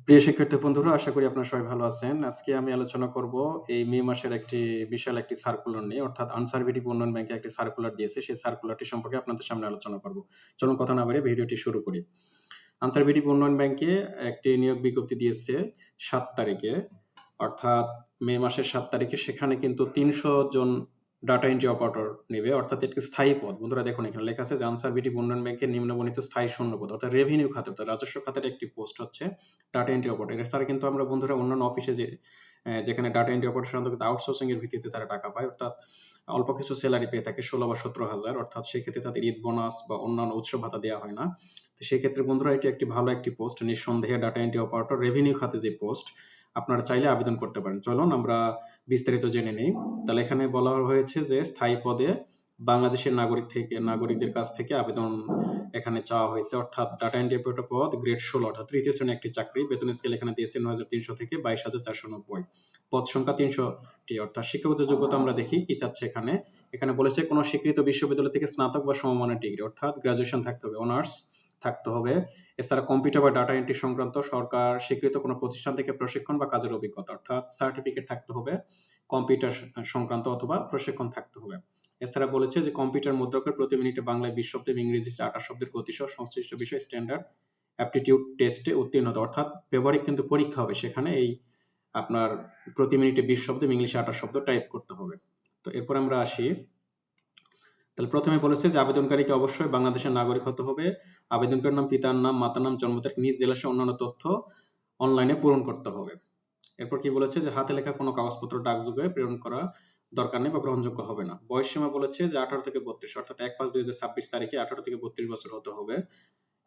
প্রিয় শিক্ষার্থী বন্ধুরা, আশা করি আপনারা সবাই ভালো আছেন। আজকে আমি আলোচনা করব এই মে মাসের একটি বিশাল একটি সার্কুলার নিয়ে, অর্থাৎ আনসারভেটিভ উন্নয়ন ব্যাংকে একটি সার্কুলার দিয়েছে। সেই সার্কুলারটি সম্পর্কে আপনাদের সামনে আলোচনা করব। চলুন কথা না বাড়িয়ে ভিডিওটি শুরু করি। আনসারভেটিভ উন্নয়ন ব্যাংকে একটি নিয়োগ বিজ্ঞপ্তি দিয়েছে 7 তারিখে, অর্থাৎ মে মাসের 7 তারিখে। সেখানে কিন্তু 300 জন ডাটা এন্ট্রি অপারেটর নেবে, অর্থাৎ একটি স্থায়ী পদ। বন্ধুরা দেখুন, এখানে লেখা আছে যে আনসারভেটিভ উন্নয়ন ব্যাংকের নিম্নবর্ণিত স্থায়ী শূন্য পদ, অর্থাৎ রেভিনিউ খাতে, অর্থাৎ রাজস্ব খাতের একটি পোস্ট হচ্ছে ডাটা এন্ট্রি অপারেটর। এছাড়া কিন্তু আমরা বন্ধুরা অন্যান্য অফিসে যেখানে ডাটা এন্ট্রি অপারেটর সাধারণত আউটসোর্সিং এর ভিত্তিতে তারা টাকা পায়, অর্থাৎ অল্প কিছু স্যালারি পেয়ে থাকে 16 বা 17,000, অর্থাৎ সেক্ষেত্রে তাদের ঈদ বোনাস বা অন্যান্য উৎসব ভাতা দেওয়া হয় না। তো সেক্ষেত্রে বন্ধুরা এটি একটি ভালো একটি পোস্ট, নিঃসন্দেহে ডাটা এন্ট্রি অপারেটর রেভিনিউ খাতে যে পোস্ট, আপনারা চাইলে আবেদন করতে পারেন। চলুন আমরা বিস্তারিত জেনে নেই। তাহলে এখানে বলা হয়েছে যে স্থায়ী পদে বাংলাদেশের নাগরিকদের কাছ থেকে আবেদন এখানে চাওয়া হয়েছে, অর্থাৎ ডাটা এন্ট্রি অপারেটর পদ গ্রেড 16, অর্থাৎ তৃতীয় শ্রেণীর একটি চাকরি। বেতন স্কেল এখানে দিয়েছে 9,300 থেকে 22,490। পদ সংখ্যা 300টি। অর্থাৎ শিক্ষাগত যোগ্যতা আমরা দেখি কি চাচ্ছে এখানে। এখানে বলেছে কোনো স্বীকৃত বিশ্ববিদ্যালয় থেকে স্নাতক বা সমমানের ডিগ্রি, অর্থাৎ গ্রাজুয়েশন থাকতে হবে, অনার্স থাকতে হবে। এছাড়া কম্পিউটার বা ডাটা এন্ট্রি সংক্রান্ত সরকার স্বীকৃত কোনো প্রতিষ্ঠান থেকে প্রশিক্ষণ বা কাজের অভিজ্ঞতা, অর্থাৎ সার্টিফিকেট থাকতে হবে, কম্পিউটার সংক্রান্ত অথবা প্রশিক্ষণ থাকতে হবে। এছাড়া বলেছে যে কম্পিউটার মুদ্রকের প্রতি মিনিটে বাংলায় 20 শব্দ এবং ইংরেজি 28 শব্দের গতিসহ সংশ্লিষ্ট বিষয় স্ট্যান্ডার্ড অ্যাপটিটিউড টেস্টে উত্তীর্ণ হতে, অর্থাৎ ব্যবহারিক কিন্তু পরীক্ষা হবে সেখানে। এই আপনার প্রতি মিনিটে 20 শব্দ এবং ইংলিশে 28 শব্দ টাইপ করতে হবে। তো এরপর আমরা আসি। তাহলে প্রথমে বলেছে যে আবেদনকারীকে অবশ্যই বাংলাদেশের নাগরিক হতে হবে। আবেদনকারীর নাম, পিতার নাম, মাতার নাম, জন্ম তারিখ, নিজ জেলা সহ অন্যান্য তথ্য অনলাইনে পূরণ করতে হবে। এরপর কি বলেছে যে হাতে লেখা কোনো কাগজপত্র ডাকযোগে প্রেরণ করা দরকার নেই বা গ্রহণযোগ্য হবে না। বয়স সীমা বলেছে যে 18 থেকে 32, অর্থাৎ 1/5/2026 তারিখে 18 থেকে 32 বছর হতে হবে।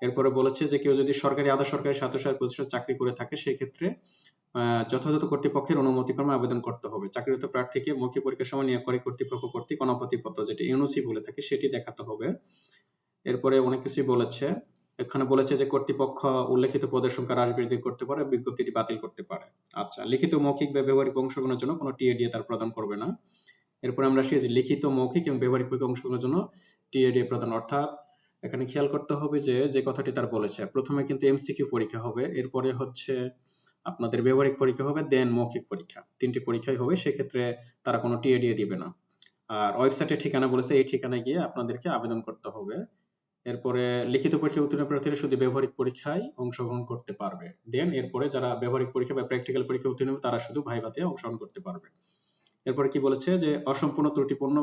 এরপরে বলেছে যে কেউ যদি সরকারি, আধা সরকারি, স্বায়ত্তশাসিত প্রতিষ্ঠানে চাকরি করে থাকে সেই ক্ষেত্রে যথাযথ কর্তৃপক্ষের অনুমতিক্রমে আবেদন করতে হবে। চাকরিরত প্রার্থীকে মৌখিক পরীক্ষার সময় নিয়োগকারী কর্তৃপক্ষ কর্তৃক অনাপত্তিপত্র, যেটি এনওসি বলে থাকে, সেটি দেখাতে হবে। এরপরে অনেক কিছুই বলেছে। এখানে বলেছে যে কর্তৃপক্ষ উল্লেখিত পদের সংখ্যা হ্রাস বৃদ্ধি করতে পারে, বিজ্ঞপ্তিটি বাতিল করতে পারে। আচ্ছা, লিখিত, মৌখিক বা ব্যবহারিক অংশগ্রহণের জন্য কোনো টিএডিএ তার প্রদান করবে না। এরপর আমরা আসি যে লিখিত, মৌখিক এবং ব্যবহারিক পরীক্ষায় অংশগ্রহণের জন্য টিএডিএ প্রদান, অর্থাৎ এখানে খেয়াল করতে হবে যে যে কথাটি তার বলেছে, প্রথমে কিন্তু এমসিকিউ পরীক্ষা হবে, এরপরে হচ্ছে আপনাদের ব্যবহারিক পরীক্ষা হবে, দেন মৌখিক পরীক্ষা। 3টি পরীক্ষাই হবে, সেক্ষেত্রে তারা কোনো টিএডিএ দিবে না। আর ওয়েবসাইটের ঠিকানা বলেছে, এই ঠিকানায় গিয়ে আপনাদেরকে আবেদন করতে হবে। এরপরে লিখিত পরীক্ষায় উত্তীর্ণ প্রার্থীরা শুধু ব্যবহারিক পরীক্ষায় অংশগ্রহণ করতে পারবে। দেন এরপরে যারা ব্যবহারিক পরীক্ষা বা প্র্যাকটিক্যাল পরীক্ষায় উত্তীর্ণ হবে তারা শুধু ভাইভাতে অংশগ্রহণ করতে পারবে। এরপরে কি বলেছে যে অসম্পূর্ণ, ত্রুটিপূর্ণ,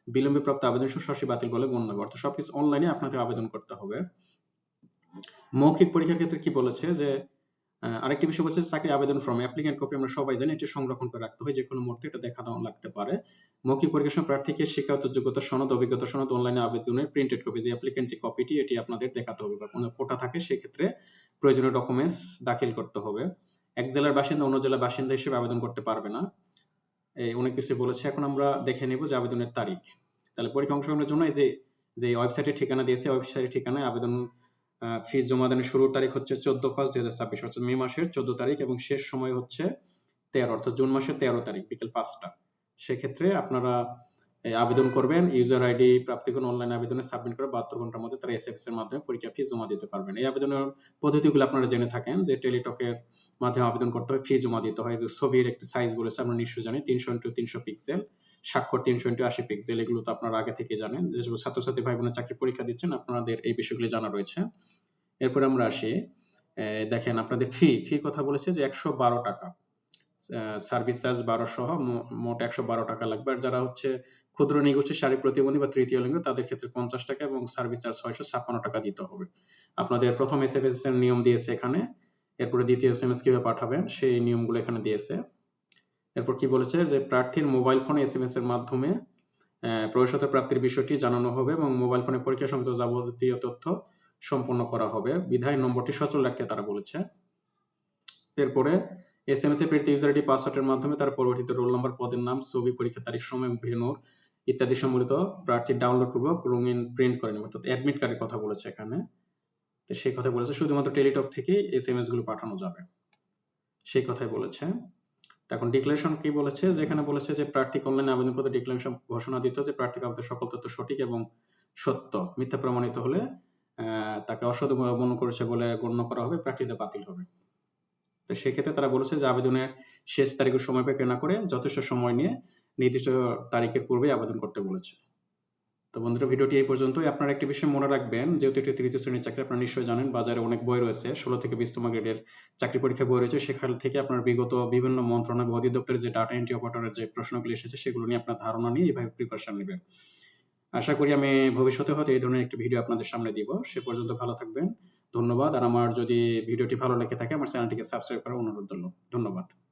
বিলম্বে প্রাপ্ত আবেদন সরাসরি বাতিল বলে গণ্য হবে, অর্থাৎ সবকিছু অনলাইনে আপনাকে আবেদন করতে হবে। মৌখিক পরীক্ষার ক্ষেত্রে কি বলেছে যে আরেকটি বিষয় বলছে, চাকরি আবেদন ফর্ম অ্যাপ্লিকেন্ট কপি আমরা সবাই জানি, এটি সংরক্ষণ করে রাখতে হয়, যে কোনো মুহূর্তে এটা দেখানো লাগতে পারে। মৌখিক পরীক্ষার সময় প্রার্থীকে শিক্ষাগত যোগ্যতা সনদ, অভিজ্ঞতা সনদ, অনলাইনে আবেদনের প্রিন্টেড কপি, যে অ্যাপ্লিকেন্ট যে কপিটি, এটি আপনাদের দেখাতে হবে, বা কোনো কোটা থাকে সেক্ষেত্রে প্রয়োজনীয় ডকুমেন্টস দাখিল করতে হবে। এক জেলার বাসিন্দা অন্য জেলার বাসিন্দা হিসেবে আবেদন করতে পারবে না। এই অনেক কিছু বলেছে। এখন আমরা দেখে নেব যে আবেদনের তারিখ। তাহলে পরীক্ষা অংশগ্রহণের জন্য এই যে যে ওয়েবসাইটের ঠিকানা দিয়েছে, ওয়েবসাইটের ঠিকানায় আবেদন ফি জমা দানের শুরুর তারিখ হচ্ছে 14/5/2026, অর্থাৎ মে মাসের 14 তারিখ, এবং শেষ সময় হচ্ছে 13, অর্থাৎ জুন মাসের 13 তারিখ বিকেল 5টা। সেক্ষেত্রে আপনারা আবেদন করবেন। ইউজার আইডি প্রাপ্তিগণ অনলাইন আবেদনে সাবমিট করে 72 ঘন্টার মধ্যে তারা এসএমএস এর মাধ্যমে পরীক্ষা ফি জমা দিতে পারবেন। এই আবেদনের পদ্ধতিগুলো আপনারা জেনে থাকেন যে টেলিটকের মাধ্যমে আবেদন করতে হয়, ফি জমা দিতে হয়। ছবির একটি সাইজ বলেছে, আমরা নিশ্চয়ই জানি 300x300 পিক্সেল, স্বাক্ষর 300x80 পিক্সেল। এগুলো তো আপনারা আগে থেকে জানেন। যে সকল ছাত্রছাত্রী ভাই বোনের চাকরি পরীক্ষা দিচ্ছেন, আপনাদের এই বিষয়গুলি জানা রয়েছে। এরপরে আমরা আসি। দেখেন আপনাদের ফির কথা বলেছে যে 112 টাকা, সার্ভিস চার্জ 12 সহ মোট 112 টাকা লাগবে। আর যারা হচ্ছে ক্ষুদ্র নিগোষ্ঠী, শারীরিক প্রতিবন্ধী বা তৃতীয় লিঙ্গ, তাদের ক্ষেত্রে 50 টাকা এবং সার্ভিস চার্জ 656 টাকা দিতে হবে। আপনাদের প্রথম এসএমএস এর নিয়ম দিয়েছে এখানে। এরপরে দ্বিতীয় এসএমএস কিভাবে পাঠাবেন সেই নিয়মগুলো এখানে দিয়েছে। এরপর কি বলেছে যে প্রার্থীর মোবাইল ফোনে এসএমএস এর মাধ্যমে প্রবেশপত্র প্রাপ্তির বিষয়টি জানানো হবে এবং মোবাইল ফোনে পরীক্ষা সংক্রান্ত যাবতীয় তথ্য সম্পন্ন করা হবে, বিধায় নম্বরটি সচল রাখতে তারা বলেছে। এরপরে এসএমএস এ প্রেরিত ইউজার আইডি, পাসওয়ার্ডের মাধ্যমে তার পরবর্তীতে রোল নাম্বার, পদের নাম, ছবি, পরীক্ষার তারিখ, সময়, ভেন্যু ইত্যাদি সম্বলিত প্রার্থীর ডাউনলোড পূর্বক রঙিন প্রিন্ট করে নেবে, অর্থাৎ অ্যাডমিট কার্ডের কথা বলেছে এখানে। তো সেই কথা বলেছে শুধুমাত্র টেলিটক থেকেই এসএমএস গুলো পাঠানো যাবে, সেই কথাই বলেছে। এখন ডিক্লারেশন কি বলেছে, যেখানে বলেছে যে প্রার্থীকে অনলাইনে আবেদন করতে ডিক্লারেশন ঘোষণা দিতে হবে যে প্রার্থীর আবেদনের সকল তথ্য সঠিক এবং সত্য। মিথ্যা প্রমাণিত হলে তাকে অসাধু মনে করেছে বলে গণ্য করা হবে, প্রার্থীতা বাতিল হবে। তো সেক্ষেত্রে তারা বলেছে যে আবেদনের শেষ তারিখের সময় অপেক্ষা না করে যথেষ্ট সময় নিয়ে নির্দিষ্ট তারিখের পূর্বেই আবেদন করতে বলেছে। তো বন্ধুরা, ভিডিওটি এই পর্যন্তই। আপনারা একটি বিষয় মনে রাখবেন, যেহেতু এটি তৃতীয় শ্রেণীর চাকরি, আপনারা নিশ্চয়ই জানেন বাজারে অনেক বই রয়েছে, 16 থেকে 20তম গ্রেডের চাকরি পরীক্ষা বই রয়েছে। সেখান থেকে আপনার বিগত বিভিন্ন মন্ত্রণালয়, অধিদপ্তরের যে ডাটা এন্ট্রি অপারেটরের যে প্রশ্নগুলি এসেছে সেগুলো নিয়ে আপনার ধারণা নিয়ে এভাবে প্রিপারেশন নেবেন। আশা করি আমি ভবিষ্যতে হয়তো এই ধরনের একটি ভিডিও আপনাদের সামনে দিব। সে পর্যন্ত ভালো থাকবেন। ধন্যবাদ। আর আমার যদি ভিডিওটি ভালো লেগে থাকে আমার চ্যানেলটিকে সাবস্ক্রাইব করার অনুরোধ রইল। ধন্যবাদ।